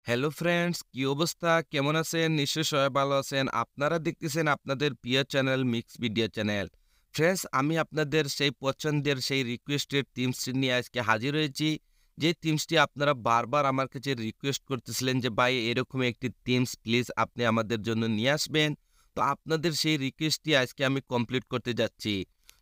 Hello friends, কি অবস্থা? কেমন আছেন? নিশ্চয়ই সবাই ভালো আছেন। আপনারা দেখতেছেন আপনাদের প্রিয় channel mix video channel. Friends, আমি আপনাদের সেই পছন্দের সেই রিকোয়েস্টেড থিমসটি নিয়ে আজকে হাজির হয়েছি। যে থিমসটি আপনারা বারবার আমার কাছে রিকোয়েস্ট করতেছিলেন যে ভাই এরকম একটি থিমস প্লিজ আপনি আমাদের জন্য নিয়ে আসবেন। তো আপনাদের সেই রিকোয়েস্টটি আজকে আমি কমপ্লিট করতে যাচ্ছি।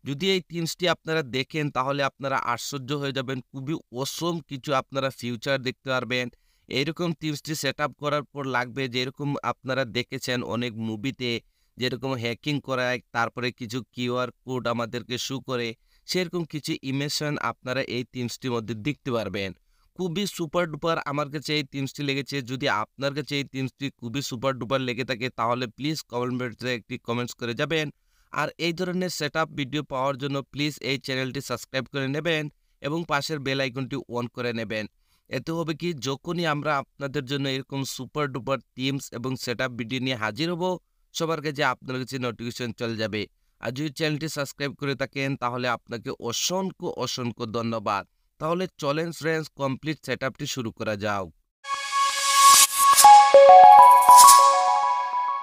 যদি এই থিমসটি আপনারা দেখেন তাহলে আপনারা আশ্চর্য হয়ে যাবেন। খুবই অসম কিছু আপনারা ফিউচার দেখতে পারবেন। এইরকম টিপসটি সেটআপ করার পর লাগবে যেরকম আপনারা দেখেছেন অনেক মুভিতে যেরকম হ্যাকিং করায় তারপরে কিছু কিউআর কোড আমাদেরকে শো করে সেরকম কিছু ইমেশন আপনারা এই টিপসটির মধ্যে দেখতে পারবেন। খুবই সুপার ডুপার আমার কাছে এই টিপসটি লেগেছে। যদি আপনার কাছে এই টিপসটি খুবই সুপার ডুপার লেগে থাকে তাহলে প্লিজ কমেন্ট বক্সে একটি কমেন্টস করে যাবেন। আর এই ধরনের সেটআপ ভিডিও পাওয়ার জন্য প্লিজ এই চ্যানেলটি সাবস্ক্রাইব করে নেবেন এবং পাশের বেল আইকনটি অন করে নেবেন। এতে হবে কি যখনই আমরা আপনাদের জন্য এরকম সুপার ডুপার টিমস এবং সেটআপ ভিডিও নিয়ে হাজির হব সবার কাছে আপনার কাছে নোটিফিকেশন চলে যাবে। আর যদি চ্যানেলটি সাবস্ক্রাইব করে থাকেন তাহলে আপনাকে অসংখ্য অসংখ্য ধন্যবাদ। তাহলে চলেন ফ্রেন্ডস, কমপ্লিট সেটআপটি শুরু করা যাক।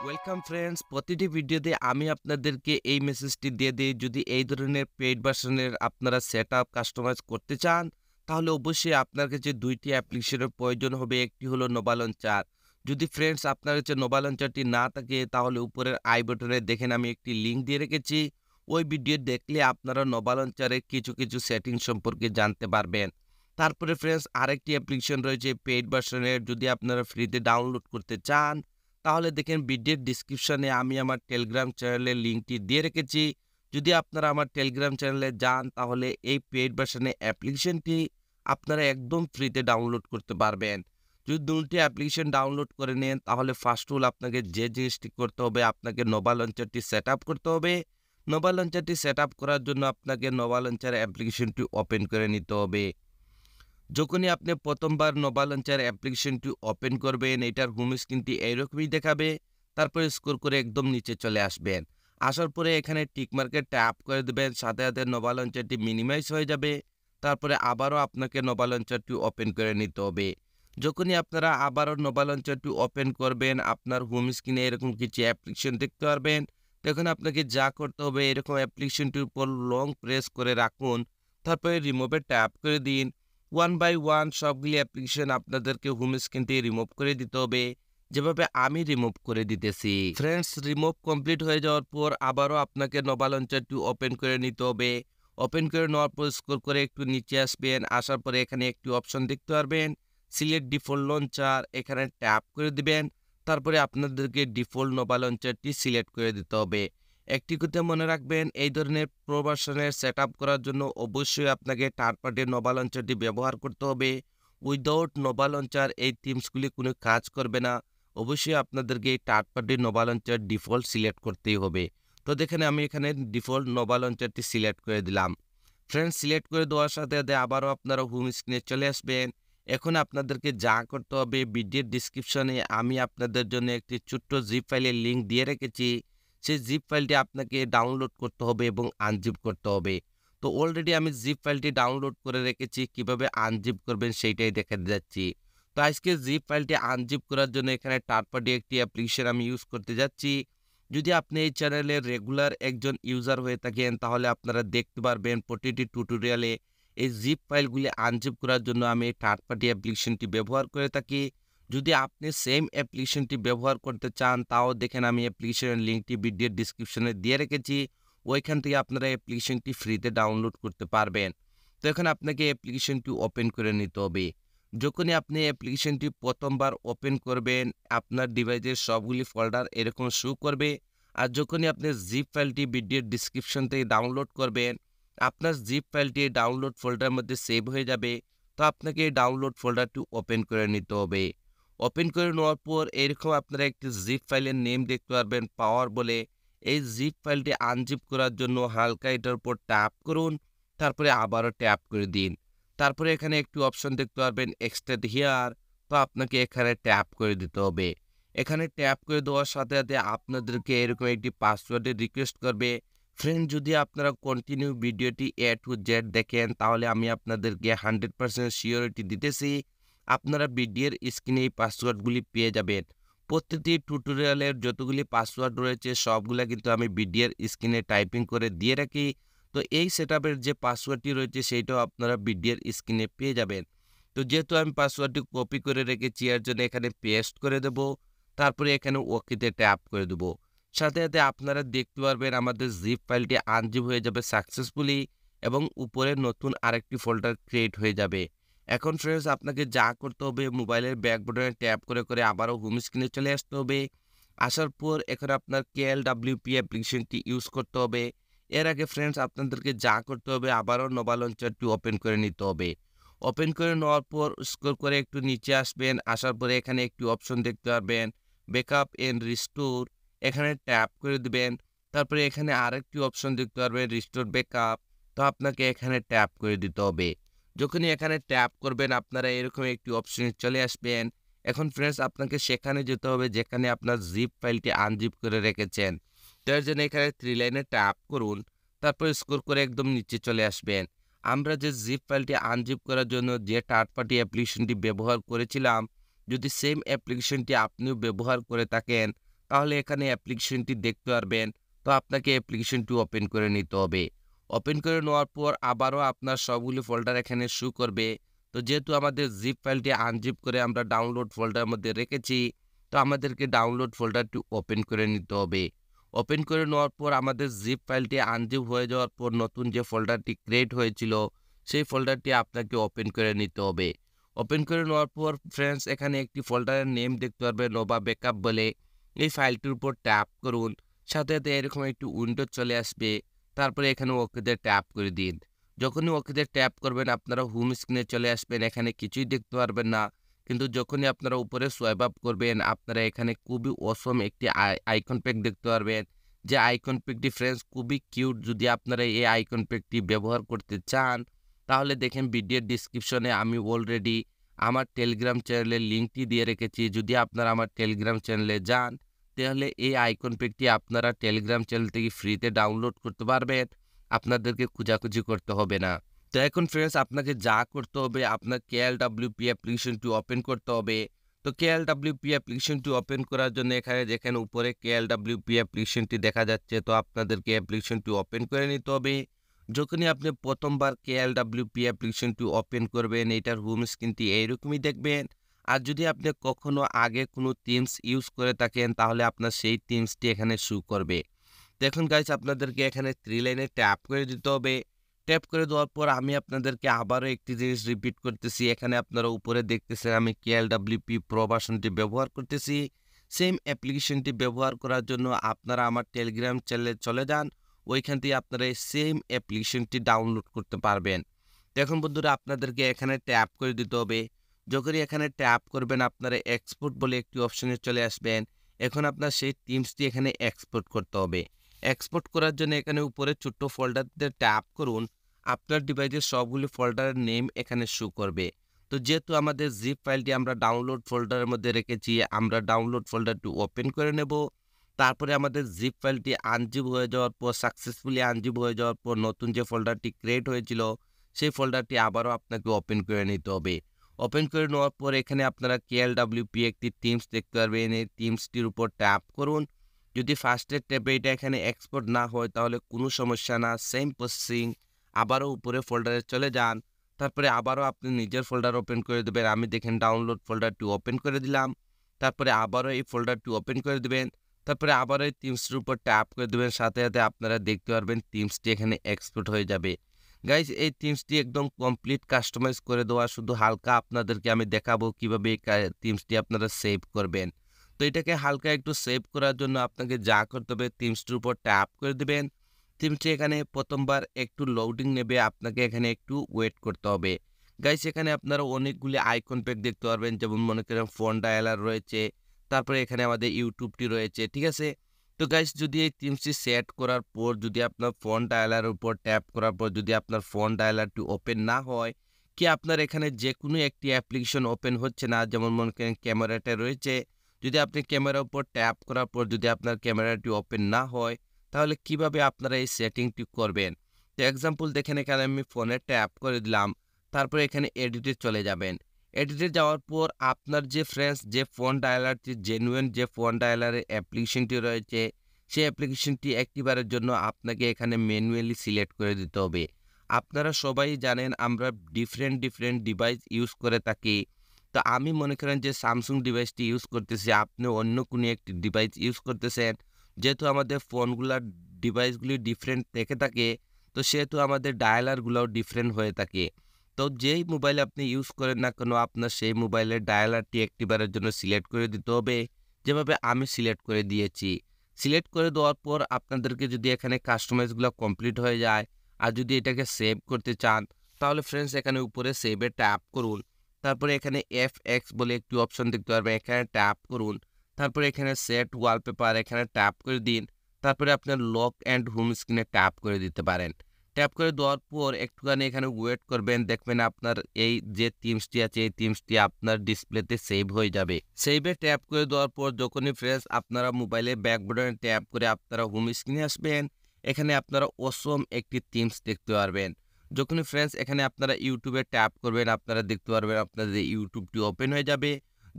ওয়েলকাম ফ্রেন্ডস, প্রতিটি ভিডিওতে আমি আপনাদেরকে এই মেসেজটি দিয়ে দিই যদি এই ধরনের পেইড ভার্সনের আপনারা সেটআপ কাস্টমাইজ করতে চান তাহলে অবশ্যই আপনার কাছে দুইটি অ্যাপ্লিকেশনের প্রয়োজন হবে। একটি হলো নোভা লঞ্চার। যদি ফ্রেন্ডস আপনার কাছে নোভা লঞ্চারটি না থাকে তাহলে উপরের আই বাটনে দেখেন আমি একটি লিঙ্ক দিয়ে রেখেছি। ওই ভিডিও দেখলে আপনারা নোভা লঞ্চারের কিছু কিছু সেটিং সম্পর্কে জানতে পারবেন। তারপরে ফ্রেন্ডস আরেকটি অ্যাপ্লিকেশন রয়েছে পেইড ভার্সনের, যদি আপনারা ফ্রিতে ডাউনলোড করতে চান তাহলে দেখেন ভিডিওর ডিসক্রিপশনে আমি আমার টেলিগ্রাম চ্যানেলের লিঙ্কটি দিয়ে রেখেছি। যদি আপনারা আমার টেলিগ্রাম চ্যানেলে যান তাহলে এই পেইড ভার্সনের অ্যাপ্লিকেশনটি আপনারা একদম ফ্রিতে ডাউনলোড করতে পারবেন। যদি দুটি অ্যাপ্লিকেশন ডাউনলোড করে নেন তাহলে ফার্স্ট অফ অল আপনাকে যে জিনিসটি করতে হবে আপনাকে নোভা লঞ্চারটি সেট আপ করতে হবে। নোভা লঞ্চারটি সেট আপ করার জন্য আপনাকে নোভা লঞ্চার অ্যাপ্লিকেশনটি ওপেন করে নিতে হবে। যখনই আপনি প্রথমবার নোভা লঞ্চার অ্যাপ্লিকেশনটি ওপেন করবেন এটার হোম স্ক্রিনটি এইরকমই দেখাবে। তারপরে স্ক্রল করে একদম নিচে চলে আসবেন। আসার পরে এখানে টিক মার্কে ট্যাপ করে দেবেন, সাথে সাথে নোভা লঞ্চারটি মিনিমাইজ হয়ে যাবে। তারপরে আবারও আপনাকে নোভা লঞ্চারটি ওপেন করে নিতে হবে। যখনই আপনারা আবারও নোভা লঞ্চারটি ওপেন করবেন আপনার হোম স্ক্রিনে এরকম কিছু অ্যাপ্লিকেশন দেখতে পারবেন। তখন আপনাকে যা করতে হবে এরকম অ্যাপ্লিকেশনটির উপর লং প্রেস করে রাখুন, তারপরে রিমুভে ট্যাপ করে দিন। ওয়ান বাই ওয়ান সবগুলি অ্যাপ্লিকেশন আপনাদেরকে হোম স্ক্রিন থেকে রিমুভ করে দিতে হবে, যেভাবে আমি রিমুভ করে দিতেছি। ফ্রেন্ডস, রিমুভ কমপ্লিট হয়ে যাওয়ার পর আবারও আপনাকে নোভা লঞ্চারটি ওপেন করে নিতে হবে। ওপেন করে নেওয়ার পর স্ক্রল করে একটু নিচে আসবেন। আসার পরে এখানে একটি অপশন দেখতে পারবেন সিলেক্ট ডিফল্ট লঞ্চার, এখানে ট্যাপ করে দিবেন। তারপরে আপনাদেরকে ডিফল্ট নোভা লঞ্চারটি সিলেক্ট করে দিতে হবে। একটি কথা মনে রাখবেন, এই ধরনের প্রো ভার্সনের সেটআপ করার জন্য অবশ্যই আপনাকে থার্ড পার্টির নোভা লঞ্চারটি ব্যবহার করতে হবে। উইদাউট নোভা লঞ্চার এই থিমসগুলি কোনো কাজ করবে না। অবশ্যই আপনাদেরকে এই থার্ড পার্টির নোভা লঞ্চার ডিফল্ট সিলেক্ট করতেই হবে। তো দেখেন আমি এখানে ডিফল্ট নোভা লঞ্চারটি সিলেক্ট করে দিলাম। ফ্রেন্ডস, সিলেক্ট করে দেওয়ার সাথে সাথে আবারও আপনারা হোম স্ক্রিনে চলে আসবেন। এখন আপনাদেরকে যা করতে হবে ভিডিওর ডিসক্রিপশনে আমি আপনাদের জন্য একটি ছোট্ট জিপ ফাইলের লিঙ্ক দিয়ে রেখেছি। সেই জিপ ফাইলটি আপনাকে ডাউনলোড করতে হবে এবং আনজিপ করতে হবে। তো অলরেডি আমি জিপ ফাইলটি ডাউনলোড করে রেখেছি, কিভাবে আনজিপ করবেন সেইটাই দেখাতে যাচ্ছি। তো আজকে জিপ ফাইলটি আনজিপ করার জন্য এখানে থার্ড পার্টি একটি অ্যাপ্লিকেশন আমি ইউজ করতে যাচ্ছি। যদি আপনি এই চ্যানেলের রেগুলার একজন ইউজার হয়ে থাকেন তাহলে আপনারা দেখতে পারবেন প্রতিটি টিউটোরিয়ালে এই জিপ ফাইলগুলি আনজিপ করার জন্য আমি এই থার্ড পার্টি অ্যাপ্লিকেশনটি ব্যবহার করে থাকি। যদি আপনি সেম অ্যাপ্লিকেশনটি ব্যবহার করতে চান তাও দেখেন আমি অ্যাপ্লিকেশনের লিঙ্কটি ভিডিওর ডিসক্রিপশনে দিয়ে রেখেছি। ওইখান থেকে আপনারা অ্যাপ্লিকেশনটি ফ্রিতে ডাউনলোড করতে পারবেন। তো এখন আপনাকে অ্যাপ্লিকেশনটি ওপেন করে নিতে হবে। যখনই আপনি অ্যাপ্লিকেশনটি প্রথমবার ওপেন করবেন আপনার ডিভাইসের সবগুলি ফোল্ডার এরকম শো করবে। আর যখনই আপনি জিপ ফাইলটি ভিডিওর ডিসক্রিপশন থেকে ডাউনলোড করবেন আপনার জিপ ফাইলটি ডাউনলোড ফোল্ডারের মধ্যে সেভ হয়ে যাবে। তো আপনাকে এই ডাউনলোড ফোল্ডারটি ওপেন করে নিতে হবে। ওপেন করে নেওয়ার পর এরকম আপনারা একটি জিপ ফাইলের নেম দেখতে পারবেন পাওয়ার বলে। এই জিপ ফাইলটি আনজিপ করার জন্য হালকা এটার উপর ট্যাপ করুন, তারপরে আবারও ট্যাপ করে দিন। তারপরে এখানে একটি অপশন দেখতে পারবেন এক্সট্রাক্ট হিয়ার। তো আপনাকে এখানে ট্যাপ করে দিতে হবে। এখানে ট্যাপ করে দেওয়ার সাথে সাথে আপনাদেরকে এরকম একটি পাসওয়ার্ডের রিকোয়েস্ট করবে। ফ্রেন্ড, যদি আপনারা কন্টিনিউ ভিডিওটি এ টু জেড দেখেন তাহলে আমি আপনাদেরকে 100% সিওরিটি দিতেছি আপনারা ভিডিওর স্ক্রিনে এই পাসওয়ার্ডগুলি পেয়ে যাবেন। প্রতিটি টিউটোরিয়ালের যতগুলি পাসওয়ার্ড রয়েছে সবগুলা কিন্তু আমি ভিডিওর স্ক্রিনে টাইপিং করে দিয়ে রাখি। তো এই সেটআপের যে পাসওয়ার্ডটি রয়েছে সেইটাও আপনারা ভিডিওর স্ক্রিনে পেয়ে যাবেন। তো যেহেতু আমি পাসওয়ার্ডটি কপি করে রেখেছি এর জন্য এখানে পেস্ট করে দেব। তারপরে এখানে ওকেতে ট্যাপ করে দেব। সাথে, সাথে আপনারা দেখতে পারবেন আমাদের জিপ ফাইলটি আনজিপ হয়ে যাবে সাকসেসফুলি এবং উপরে নতুন আরেকটি ফোল্ডার ক্রিয়েট হয়ে যাবে। এখন ফ্রেন্ডস আপনাকে যা করতে হবে মোবাইলের ব্যাক বাটনে ট্যাপ করে আবারও হোম স্ক্রিনে চলে আসতে হবে। আসার পর এখানে আপনার KLWP অ্যাপ্লিকেশনটি ইউজ করতে হবে। এর আগে ফ্রেন্ডস আপনাদেরকে যা করতে হবে আবারও নোভা লঞ্চারটি ওপেন করে নিতে হবে। ওপেন করে নেওয়ার পর স্ক্রল করে একটু নিচে আসবেন। আসার পরে এখানে একটি অপশন দেখতে পারবেন ব্যাকআপ এন্ড রিস্টোর, এখানে ট্যাপ করে দিবেন। তারপরে এখানে আরেকটি অপশন দেখতে পারবেন রিস্টোর ব্যাকআপ, তো আপনাকে এখানে ট্যাপ করে দিতে হবে। যখনই এখানে ট্যাপ করবেন আপনারা এরকম একটি অপশনে চলে আসবেন। এখন ফ্রেন্ডস আপনাকে সেখানে যেতে হবে যেখানে আপনার জিপ ফাইলটি আনজিপ করে রেখেছেন। তো এর জন্য এখানে 3 লাইনে ট্যাপ করুন। তারপর স্ক্রল করে একদম নিচে চলে আসবেন। আমরা যে জিপ ফাইলটি আনজিপ করার জন্য যে থার্ড পার্টি অ্যাপ্লিকেশনটি ব্যবহার করেছিলাম, যদি সেম অ্যাপ্লিকেশনটি আপনিও ব্যবহার করে থাকেন তাহলে এখানে অ্যাপ্লিকেশনটি দেখতে পারবেন। তো আপনাকে অ্যাপ্লিকেশনটি ওপেন করে নিতে হবে। ওপেন করে নেওয়ার পর আবারও আপনার সবগুলি ফোল্ডার এখানে শো করবে। তো যেহেতু আমাদের জিপ ফাইলটি আনজিপ করে আমরা ডাউনলোড ফোল্ডারের মধ্যে রেখেছি, তো আমাদেরকে ডাউনলোড ফোল্ডারটি ওপেন করে নিতে হবে। ওপেন করে নেওয়ার পর আমাদের জিপ ফাইলটি আনজিপ হয়ে যাওয়ার পর নতুন যে ফোল্ডারটি ক্রিয়েট হয়েছিল সেই ফোল্ডারটি আপনাকে ওপেন করে নিতে হবে। ওপেন করে নেওয়ার পর ফ্রেন্ডস এখানে একটি ফোল্ডারের নেম দেখতে পারবেন নোভা ব্যাকআপ বলে। এই ফাইলটির উপর ট্যাপ করুন। সাথে, সাথে এরকম একটি উইন্ডো চলে আসবে। তারপরে এখানে ওকেতে ট্যাপ করে দিন। যখনই ওকেতে ট্যাপ করবেন আপনারা হোম স্ক্রিনে চলে আসবেন। এখানে কিছুই দেখতে পারবেন না। কিন্তু যখনই আপনারা উপরে সোয়াইপ আপ করবেন আপনারা এখানে খুবই অসম একটি আইকন প্যাক দেখতে পারবেন। যে আইকন প্যাকটি ফ্রেন্ডস খুবই কিউট। যদি আপনারা এই আইকন প্যাকটি ব্যবহার করতে চান তাহলে দেখেন ভিডিওর ডেসক্রিপশনে আমি অলরেডি আমার টেলিগ্রাম চ্যানেলের লিঙ্কটি দিয়ে রেখেছি। যদি আপনারা আমার টেলিগ্রাম চ্যানেলে যান তাহলে এই আইকন প্যাকটি আপনারা টেলিগ্রাম চ্যানেল থেকে ফ্রিতে ডাউনলোড করতে পারবেন। আপনাদেরকে খোঁজাখুঁজি করতে হবে না। তো এখন ফ্রেন্ডস আপনাকে যা করতে হবে আপনার KLWP অ্যাপ্লিকেশনটি ওপেন করতে হবে। তো KLWP অ্যাপ্লিকেশনটি ওপেন করার জন্য এখানে দেখেন উপরে KLWP অ্যাপ্লিকেশনটি দেখা যাচ্ছে। তো আপনাদেরকে অ্যাপ্লিকেশনটি ওপেন করে নিতে হবে। যখনই আপনি প্রথমবার KLWP অ্যাপ্লিকেশনটি ওপেন করবেন এটার হোম স্ক্রিনটি এইরকমই দেখবেন। আর যদি আপনি কখনো আগে কোনো থিমস ইউজ করে থাকেন তাহলে আপনার সেই থিমসটি এখানে শো করবে। দেখুন গাইস আপনাদেরকে এখানে 3 লাইনে ট্যাপ করে দিতে হবে। ট্যাপ করে দেওয়ার পর আমি আপনাদেরকে আবারও একটি জিনিস রিপিট করতেছি। এখানে আপনারা উপরে দেখতেছেন আমি KLWP প্রো ভার্সনটি ব্যবহার করতেছি। সেম অ্যাপ্লিকেশনটি ব্যবহার করার জন্য আপনারা আমার টেলিগ্রাম চ্যানেলে চলে যান। ওইখান থেকে আপনারা এই সেম অ্যাপ্লিকেশনটি ডাউনলোড করতে পারবেন। দেখুন বন্ধুরা আপনাদেরকে এখানে ট্যাপ করে দিতে হবে। যখনই এখানে ট্যাপ করবেন আপনারা এক্সপোর্ট বলে একটি অপশনে চলে আসবেন। এখন আপনার সেই থিমসটি এখানে এক্সপোর্ট করতে হবে। এক্সপোর্ট করার জন্য এখানে উপরে ছোট্ট ফোল্ডারতে ট্যাপ করুন। আপনার ডিভাইসের সবগুলি ফোল্ডারের নেম এখানে শো করবে। তো যেহেতু আমাদের জিপ ফাইলটি আমরা ডাউনলোড ফোল্ডারের মধ্যে রেখেছি আমরা ডাউনলোড ফোল্ডারটি ওপেন করে নেব। তারপরে আমাদের জিপ ফাইলটি আনজিপ হয়ে যাওয়ার পর সাকসেসফুলি আনজিপ হয়ে যাওয়ার পর নতুন যে ফোল্ডারটি ক্রিয়েট হয়েছিল সেই ফোল্ডারটি আবারও আপনাকে ওপেন করে নিতে হবে। ওপেন করে নেওয়ার পর এখানে আপনারা KLWP একটি থিমস দেখতে পারবেন। এই থিমসটির উপর ট্যাপ করুন। যদি ফার্স্টের ট্যাপে এটা এখানে এক্সপোর্ট না হয় তাহলে কোনো সমস্যা না, সেম প্রসেসিং। আবারও উপরে ফোল্ডারে চলে যান। তারপরে আবারও আপনি নিজের ফোল্ডার ওপেন করে দেবেন। আমি দেখেন ডাউনলোড ফোল্ডারটি ওপেন করে দিলাম। তারপরে আবারও এই ফোল্ডারটি ওপেন করে দিবেন। তারপরে আবারও এই থিমসটির উপর ট্যাপ করে দেবেন। সাথে, সাথে আপনারা দেখতে পারবেন থিমসটি এখানে এক্সপোর্ট হয়ে যাবে। গাইস এই থিমসটি একদম কমপ্লিট কাস্টমাইজ করে দেওয়া, শুধু হালকা আপনাদেরকে আমি দেখাবো কিভাবে এই থিমসটি আপনারা সেভ করবেন। তো এটাকে হালকা একটু সেভ করার জন্য আপনাকে যা করতে হবে থিমসটির উপর ট্যাপ করে দিবেন। থিমসটি এখানে প্রথমবার একটু লোডিং নেবে, আপনাকে এখানে একটু ওয়েট করতে হবে। গাইস এখানে আপনারা অনেকগুলি আইকন প্যাক দেখতে পারবেন, যেমন মনে করেন ফোন ডায়ালার রয়েছে, তারপরে এখানে আমাদের ইউটিউবটি রয়েছে, ঠিক আছে। তো গাইস যদি এই থিমসটি সেট করার পর যদি আপনার ফোন ডায়ালার উপর ট্যাপ করার পর যদি আপনার ফোন ডায়ালারটি ওপেন না হয় কি আপনার এখানে যে কোনো একটি অ্যাপ্লিকেশন ওপেন হচ্ছে না, যেমন মনে করেন ক্যামেরাটা রয়েছে, যদি আপনি ক্যামেরার উপর ট্যাপ করার পর যদি আপনার ক্যামেরাটি ওপেন না হয় তাহলে কিভাবে আপনারা এই সেটিংটি করবেন। তো এক্সাম্পল দেখেন এখানে আমি ফোনে ট্যাপ করে দিলাম। তারপরে এখানে এডিটে চলে যাবেন। এডিটে যাওয়ার পর আপনার যে ফ্রেন্ডস যে ফোন ডায়ালারটি জেনুইন যে ফোন ডায়ালারের অ্যাপ্লিকেশনটি রয়েছে সেই অ্যাপ্লিকেশনটি একটিবারের জন্য আপনাকে এখানে ম্যানুয়ালি সিলেক্ট করে দিতে হবে। আপনারা সবাই জানেন আমরা ডিফারেন্ট ডিভাইস ইউজ করে থাকি। তো আমি মনে করেন যে স্যামসাং ডিভাইসটি ইউজ করতেছি, আপনি অন্য কোনো একটি ডিভাইস ইউজ করতেছেন। যেহেতু আমাদের ফোনগুলার ডিভাইসগুলি ডিফারেন্ট থেকে থাকে, তো সেহেতু আমাদের ডায়ালারগুলোও ডিফারেন্ট হয়ে থাকে। তো যেই মোবাইল আপনি ইউজ করেন না কেন আপনার সেই মোবাইলের ডায়ালারটি একটিবারের জন্য সিলেক্ট করে দিতে হবে, যেভাবে আমি সিলেক্ট করে দিয়েছি। সিলেক্ট করে দেওয়ার পর আপনাদেরকে যদি এখানে কাস্টমাইজগুলো কমপ্লিট হয়ে যায় আর যদি এটাকে সেভ করতে চান, তাহলে ফ্রেন্ডস এখানে উপরে সেভে ট্যাপ করুন। তারপরে এখানে এফএক্স বলে একটি অপশন দেখতে পারবেন, এখানে ট্যাপ করুন। তারপরে এখানে সেট ওয়ালপেপার এখানে ট্যাপ করে দিন। তারপরে আপনার লক অ্যান্ড হোম স্ক্রিনে ট্যাপ করে দিতে পারেন। ট্যাপ করে দেওয়ার পর একটুখানি এখানে ওয়েট করবেন, দেখবেন আপনার এই যে থিমসটি আছে এই থিমসটি আপনার ডিসপ্লেতে সেভ হয়ে যাবে। সেভে ট্যাপ করে দেওয়ার পর যখনই ফ্রেন্ডস আপনারা মোবাইলে ব্যাক বাটনে ট্যাপ করে আপনারা হোম স্ক্রিনে আসবেন, এখানে আপনারা অসম একটি থিমস দেখতে পারবেন। যখনই ফ্রেন্ডস এখানে আপনারা ইউটিউবে ট্যাপ করবেন আপনারা দেখতে পারবেন আপনাদের ইউটিউবটি ওপেন হয়ে যাবে।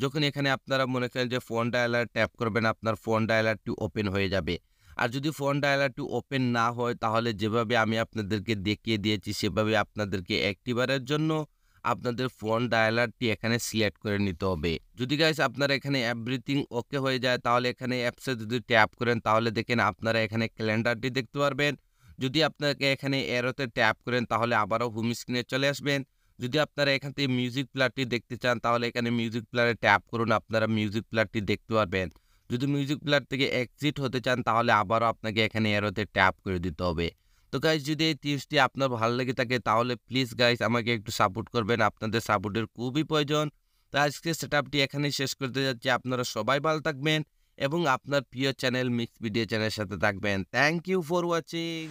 যখন এখানে আপনারা মনে করেন যে ফোন ডায়ালার ট্যাপ করবেন আপনার ফোন ডায়ালারটি ওপেন হয়ে যাবে। আর যদি ফোন ডায়ালারটি ওপেন না হয় তাহলে যেভাবে আমি আপনাদেরকে দেখিয়ে দিয়েছি সেভাবে আপনাদেরকে একটিবারের জন্য আপনাদের ফোন ডায়ালারটি এখানে সিলেক্ট করে নিতে হবে। যদি গাইস আপনারা এখানে এভরিথিং ওকে হয়ে যায় তাহলে এখানে অ্যাপসে যদি ট্যাপ করেন তাহলে দেখেন আপনারা এখানে ক্যালেন্ডারটি দেখতে পারবেন। যদি আপনাকে এখানে অ্যারোতে ট্যাপ করেন তাহলে আবারও হোম স্ক্রিনে চলে আসবেন। যদি আপনারা এখান থেকে মিউজিক প্লেয়ারটি দেখতে চান তাহলে এখানে মিউজিক প্লেয়ারে ট্যাপ করুন, আপনারা মিউজিক প্লেয়ারটি দেখতে পারবেন। যদি মিউজিক প্লেয়ার থেকে এক্সিট হতে চান তাহলে আবারও আপনাকে এখানে অ্যারোতে ট্যাপ করে দিতে হবে। তো গাইস যদি এই টিপসটি আপনার ভালো লেগে থাকে তাহলে প্লিজ গাইস আমাকে একটু সাপোর্ট করবেন, আপনাদের সাপোর্টের খুবই প্রয়োজন। তো আজকে সেটআপটি এখানেই শেষ করতে যাচ্ছি। আপনারা সবাই ভালো থাকবেন এবং আপনার প্রিয় চ্যানেল মিক্স ভিডিও চ্যানেলের সাথে থাকবেন। Thank you for watching.